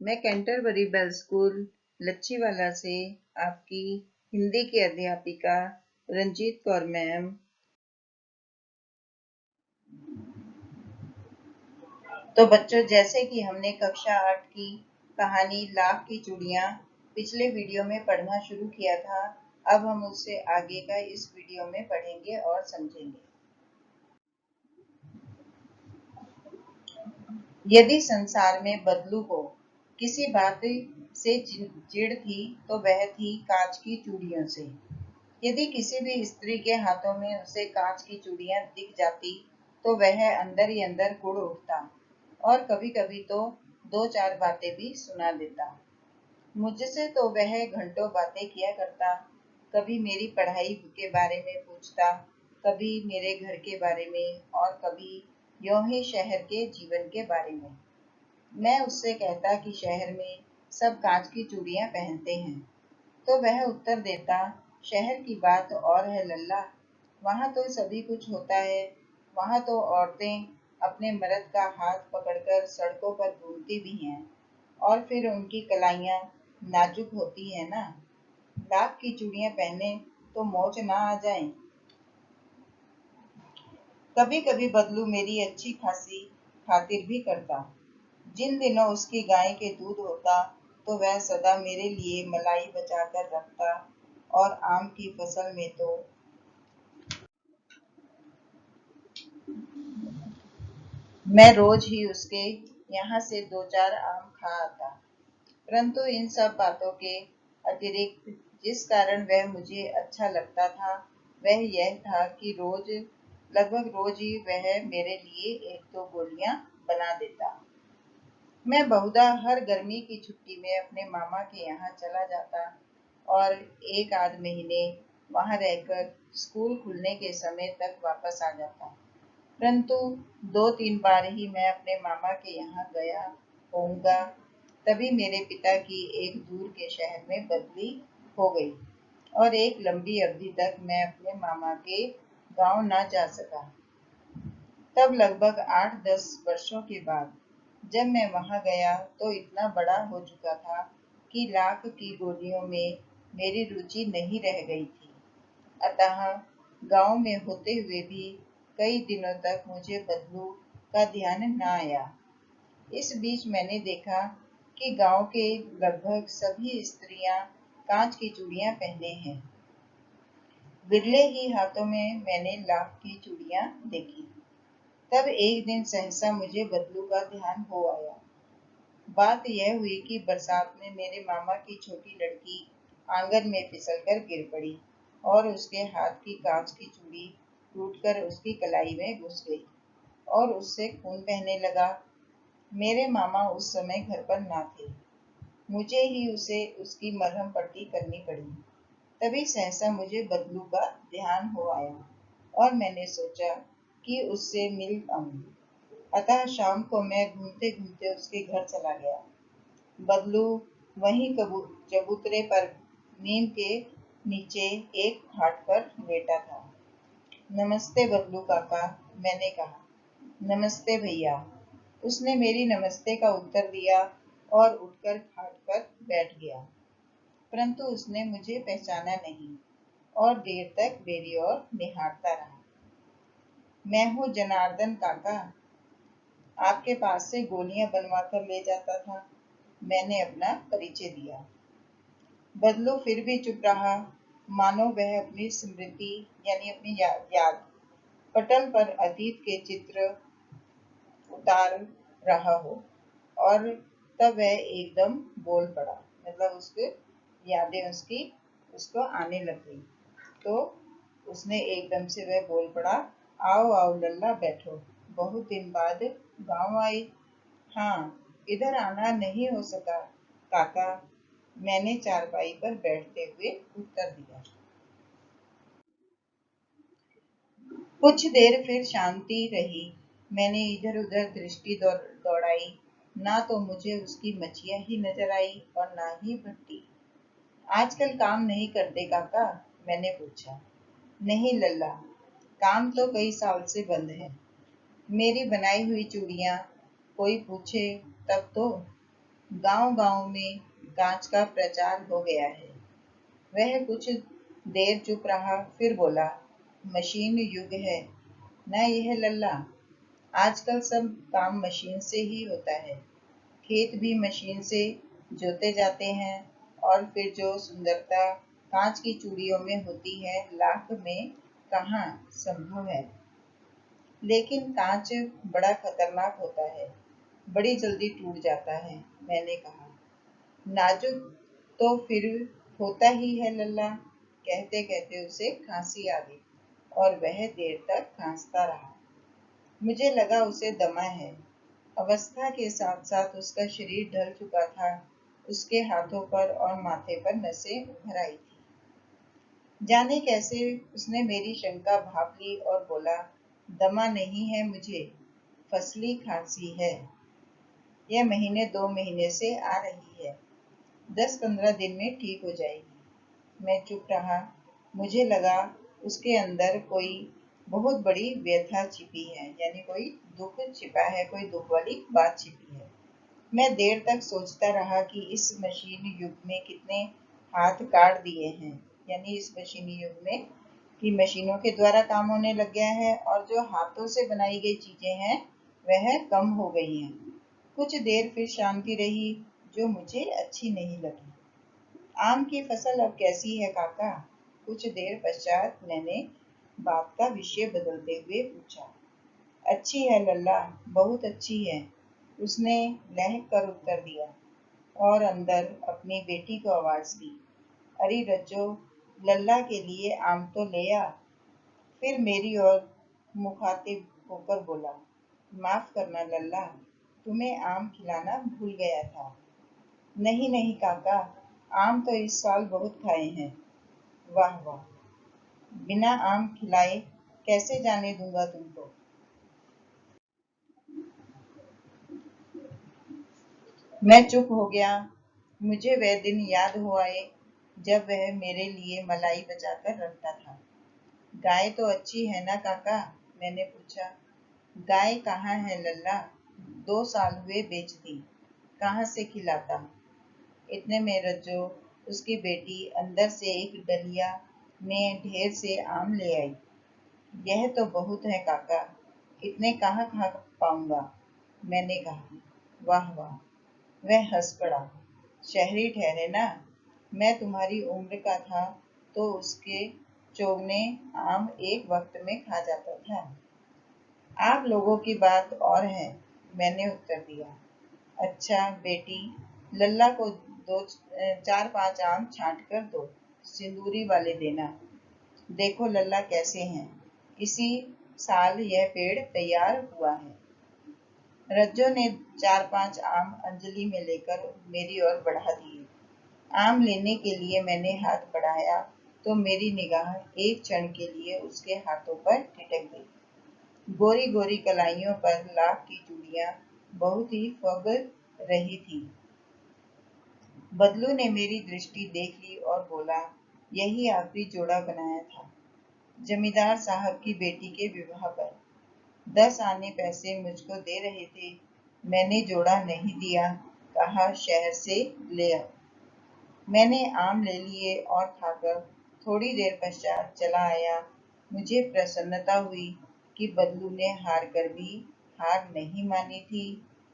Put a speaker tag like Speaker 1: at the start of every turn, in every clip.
Speaker 1: मैं Canterbury bell school Lachhiwala से आपकी हिंदी की अध्यापिका रंजीत कौर मैम। तो बच्चों, जैसे कि हमने कक्षा 8 की कहानी लाख की चूड़ियां पिछले वीडियो में पढ़ना शुरू किया था, अब हम उससे आगे का इस वीडियो में पढ़ेंगे और समझेंगे। यदि संसार में बदलू को किसी बात से चिढ़ थी तो वह थी कांच की चूड़ियों से। यदि किसी भी स्त्री के हाथों में उसे कांच की चूड़ियां दिख जाती तो वह अंदर ही अंदर कुढ़ उठता और कभी कभी तो दो चार बातें भी सुना देता। मुझसे तो वह घंटों बातें किया करता। कभी मेरी पढ़ाई के बारे में पूछता, कभी मेरे घर के बारे में और कभी यूं ही शहर के जीवन के बारे में। मैं उससे कहता कि शहर में सब कांच की चूड़ियां पहनते हैं, तो वह उत्तर देता, शहर की बात और है लल्ला, वहाँ तो सभी कुछ होता है। वहाँ तो औरतें अपने मर्द का हाथ पकड़कर सड़कों पर घूमती भी हैं और फिर उनकी कलाइयाँ नाजुक होती है ना। लाख की चूड़ियां पहने तो मौज ना आ जाए। कभी कभी बदलू मेरी अच्छी खासी खातिर भी करता। जिन दिनों उसकी गाय के दूध होता तो वह सदा मेरे लिए मलाई बचा कर रखता और आम की फसल में तो मैं रोज ही उसके यहाँ से दो चार आम खा आता। परंतु इन सब बातों के अतिरिक्त जिस कारण वह मुझे अच्छा लगता था वह यह था कि लगभग रोज ही वह मेरे लिए एक दो गोलियां बना देता। मैं बहुधा हर गर्मी की छुट्टी में अपने मामा के यहाँ चला जाता और एक आध महीने वहाँ रहकर स्कूल खुलने के समय तक वापस आ जाता। परंतु दो तीन बार ही मैं अपने मामा के यहाँ गया होऊंगा, तभी मेरे पिता की एक दूर के शहर में बदली हो गई और एक लंबी अवधि तक मैं अपने मामा के गांव ना जा सका। तब लगभग 8-10 वर्षों के बाद जब मैं वहां गया तो इतना बड़ा हो चुका था कि लाख की गोलियों में मेरी रुचि नहीं रह गई थी। अतः गांव में होते हुए भी कई दिनों तक मुझे बदलू का ध्यान न आया। इस बीच मैंने देखा कि गांव के लगभग सभी स्त्रियां कांच की चूड़ियां पहने हैं। बिरले ही हाथों में मैंने लाख की चूड़ियां देखी। तब एक दिन सहसा मुझे बदलू का ध्यान हो आया। बात यह हुई कि बरसात में मेरे मामा की छोटी लड़की आंगन में फिसलकर गिर पड़ी और उसके हाथ की कांच की चूड़ी टूटकर उसकी कलाई में घुस गई और उससे खून बहने लगा। मेरे मामा उस समय घर पर ना थे। मुझे ही उसे उसकी मरहम पट्टी करनी पड़ी। तभी सहसा मुझे बदलू का ध्यान हो आया और मैंने सोचा कि उससे मिल आऊं। अतः शाम को मैं घूमते घूमते उसके घर चला गया। बदलू वहीं चबूतरे पर नीम के नीचे एक खाट पर लेटा था। नमस्ते बबलू काका, मैंने कहा। नमस्ते भैया, उसने मेरी नमस्ते का उत्तर दिया और उठकर खाट पर बैठ गया। परंतु उसने मुझे पहचाना नहीं और देर तक मेरी ओर निहारता रहा। मैं हूँ जनार्दन काका, आपके पास से गोलियां बनवा कर ले जाता था। मैंने अपना परिचय दिया। बदलू फिर भी चुप रहा, मानो वह अपनी स्मृति यानी अपनी याद पटल पर अतीत के चित्र उतार रहा हो। और तब वह एकदम बोल पड़ा, मतलब उसके यादें उसको आने लग गई। तो उसने एकदम से वह बोल पड़ा, आओ आओ लल्ला, बैठो, बहुत दिन बाद गांव आई। हाँ, इधर आना नहीं हो सका काका, मैंने चारपाई पर बैठते हुए उत्तर दिया। कुछ देर फिर शांति रही। मैंने इधर उधर दृष्टि दौड़ाई। ना तो मुझे उसकी मछिया ही नजर आई और ना ही भट्टी। आजकल काम नहीं करते काका, मैंने पूछा। नहीं लल्ला, काम तो कई साल से बंद है। मेरी बनाई हुई चूड़ियां कोई पूछे तब तो। गांव-गांव में कांच का प्रचार हो गया है। वह कुछ देर चुप रहा, फिर बोला, मशीन युग है ना यह लल्ला। आजकल सब काम मशीन से ही होता है। खेत भी मशीन से जोते जाते हैं और फिर जो सुंदरता कांच की चूड़ियों में होती है, लाख में कहाँ संभव है। लेकिन कांच बड़ा खतरनाक होता है, बड़ी जल्दी टूट जाता है। मैंने कहा, नाजुक तो फिर होता ही है लल्ला। कहते कहते उसे खांसी आ गई और वह देर तक खांसता रहा। मुझे लगा उसे दमा है। अवस्था के साथ साथ उसका शरीर ढल चुका था। उसके हाथों पर और माथे पर नसें उभर आई थी। जाने कैसे उसने मेरी शंका भांप ली और बोला, दमा नहीं है मुझे, फसली खांसी है। यह महीने 2 महीने से आ रही है। 10-15 दिन में ठीक हो जाएगी। मैं चुप रहा। मुझे लगा उसके अंदर कोई बहुत बड़ी व्यथा छिपी है, यानी कोई दुख छिपा है, कोई दुख वाली बात छिपी है। मैं देर तक सोचता रहा कि इस मशीन युग में कितने हाथ काट दिए हैं, यानी इस मशीनी युग में कि मशीनों के द्वारा काम होने लग गया है और जो हाथों से बनाई गई चीजें हैं वह कम हो गई हैं। कुछ देर फिर शांति रही, जो मुझे अच्छी नहीं लगी। आम की फसल अब कैसी है काका? कुछ देर पश्चात मैंने बात का विषय बदलते हुए पूछा। अच्छी है लल्ला, बहुत अच्छी है, उसने लहक कर उत्तर दिया और अंदर अपनी बेटी को आवाज दी। अरे रज्जो, लल्ला के लिए आम तो ले आ। फिर मेरी ओर मुखातिब होकर बोला, माफ करना लल्ला, तुम्हें आम खिलाना भूल गया था। नहीं नहीं काका, आम तो इस साल बहुत खाए हैं। वाह वाह, बिना आम खिलाए कैसे जाने दूंगा तुमको। मैं चुप हो गया। मुझे वह दिन याद हो आए जब वह मेरे लिए मलाई बचाकर रखता था। गाय तो अच्छी है ना काका? मैंने पूछा। गाय कहाँ है लल्ला, 2 साल हुए बेच दी, कहाँ से खिलाता। इतने में रज्जो, उसकी बेटी, अंदर से एक डलिया में ढेर से आम ले आई। यह तो बहुत है काका, इतने कहाँ खा पाऊंगा। मैंने कहा, वाह वाह। वह हंस पड़ा। शहरी ठहरे ना, मैं तुम्हारी उम्र का था तो उसके चौगने आम एक वक्त में खा जाता था। आप लोगों की बात और है, मैंने उत्तर दिया। अच्छा बेटी, लल्ला को 4-5 आम छांट कर दो, सिंदूरी वाले देना। देखो लल्ला कैसे हैं, इसी साल यह पेड़ तैयार हुआ है। रज्जो ने 4-5 आम अंजलि में लेकर मेरी ओर बढ़ा दिए। आम लेने के लिए मैंने हाथ बढ़ाया तो मेरी निगाह एक क्षण के लिए उसके हाथों पर ठिठक गई। गोरी गोरी कलाइयों पर लाख की चूड़ियां बहुत ही फब रही थी। बदलू ने मेरी दृष्टि देख ली और बोला, यही आखिरी जोड़ा बनाया था जमींदार साहब की बेटी के विवाह पर। 10 आने पैसे मुझको दे रहे थे, मैंने जोड़ा नहीं दिया, कहा शहर से ले आओ। मैंने आम ले लिए और खाकर थोड़ी देर पश्चात चला आया। मुझे प्रसन्नता हुई कि बदलू ने हार कर भी हार नहीं मानी थी।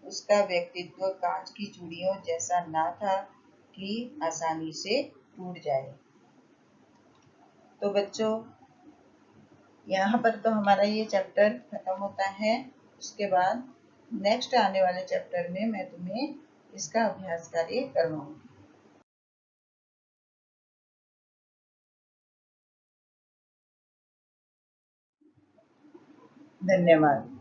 Speaker 1: उसका व्यक्तित्व कांच की चूड़ियों जैसा ना था कि आसानी से टूट जाए। तो बच्चों, यहाँ पर तो हमारा ये चैप्टर खत्म होता है। उसके बाद नेक्स्ट आने वाले चैप्टर में मैं तुम्हें इसका अभ्यास कार्य करवाऊंगी। धन्यवाद।